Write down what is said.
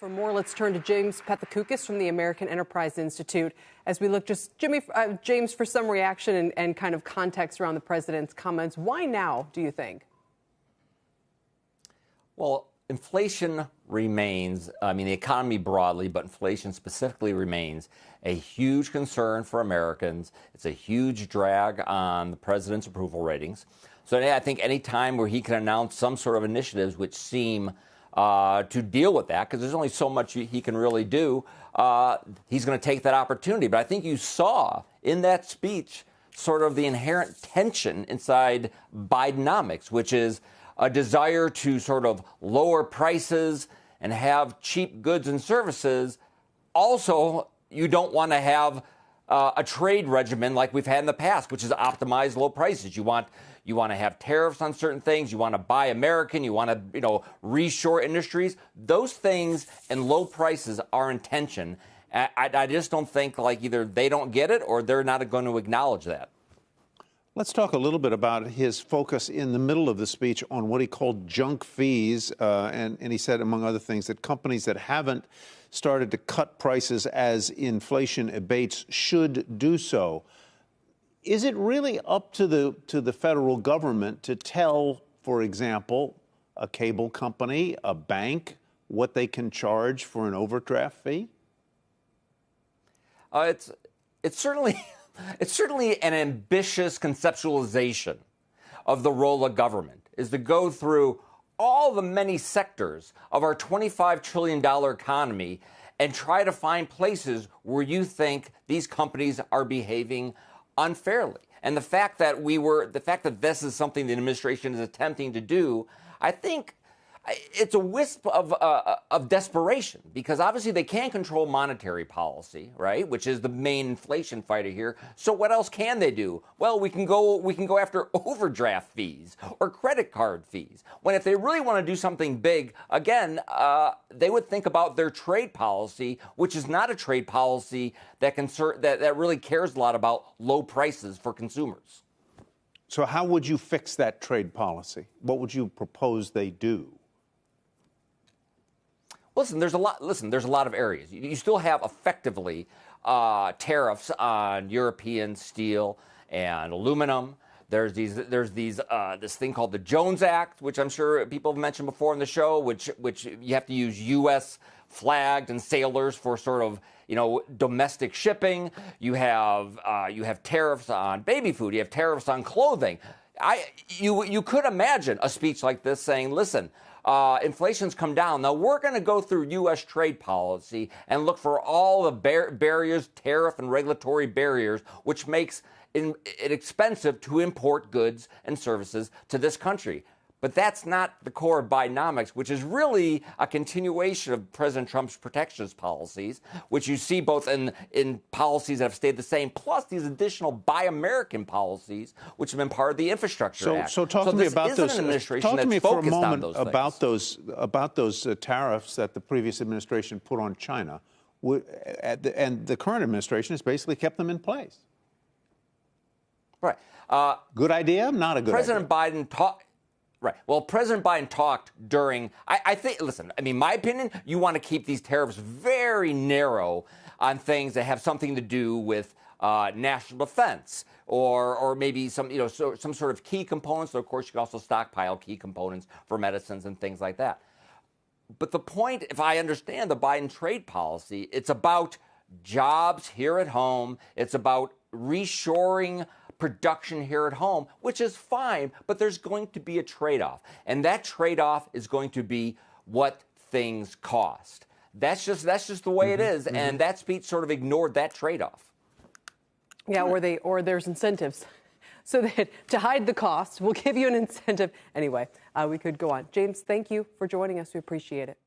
For more, let's turn to James Pethokoukis from the American Enterprise Institute as we look James, for some reaction and kind of context around the president's comments. Why now, do you think? Well, inflation remains, the economy broadly, but inflation specifically remains a huge concern for Americans. It's a huge drag on the president's approval ratings. So I think any time where he can announce some sort of initiatives which seem to deal with that, because there's only so much he can really do, he's going to take that opportunity. But I think you saw in that speech sort of the inherent tension inside Bidenomics, which is a desire to sort of lower prices and have cheap goods and services. Also, you don't want to have a trade regimen like we've had in the past, which is optimize low prices. You want to have tariffs on certain things. You want to buy American. You want to, reshore industries. Those things and low prices are in tension. I just don't think either they don't get it or they're not going to acknowledge that. Let's talk a little bit about his focus in the middle of the speech on what he called junk fees. And he said, among other things, that companies that haven't started to cut prices as inflation abates should do so. Is it really up to the federal government to tell, for example, a cable company, a bank, what they can charge for an overdraft fee? It's certainly an ambitious conceptualization of the role of government, is to go through all the many sectors of our $25 trillion economy and try to find places where you think these companies are behaving unfairly. And the fact that this is something the administration is attempting to do, I think it's a wisp of desperation, because obviously they can't control monetary policy, right, which is the main inflation fighter here. So what else can they do? Well, we can go after overdraft fees or credit card fees. When if they really want to do something big, again, they would think about their trade policy, which is not a trade policy that really cares a lot about low prices for consumers. So how would you fix that trade policy? What would you propose they do? There's a lot of areas. You still have effectively tariffs on European steel and aluminum. There's this thing called the Jones Act, which I'm sure people have mentioned before in the show, which you have to use U.S. flagged and sailors for sort of domestic shipping. You have tariffs on baby food. You have tariffs on clothing. You could imagine a speech like this saying, listen, inflation's come down. Now we're going to go through U.S. trade policy and look for all the barriers, tariff and regulatory barriers, which makes it expensive to import goods and services to this country. But that's not the core of Bidenomics, which is really a continuation of President Trump's protectionist policies, which you see both in policies that have stayed the same, plus these additional Buy American policies, which have been part of the Infrastructure Act. So talk to me about those. Talk to me for a moment about those tariffs that the previous administration put on China, and the current administration has basically kept them in place. Right. Good idea? Not a good idea. President Biden talked. Right. Well, President Biden talked during, I think, listen, my opinion, you want to keep these tariffs very narrow on things that have something to do with national defense or maybe some sort of key components. So, of course, you can also stockpile key components for medicines and things like that. But the point, if I understand the Biden trade policy, it's about jobs here at home. It's about reshoring production here at home, which is fine, but there's going to be a trade-off. And that trade-off is going to be what things cost. That's just the way it is. And that speech sort of ignored that trade-off. Yeah, or there's incentives. So that to hide the cost, we'll give you an incentive. Anyway, we could go on. James, thank you for joining us. We appreciate it.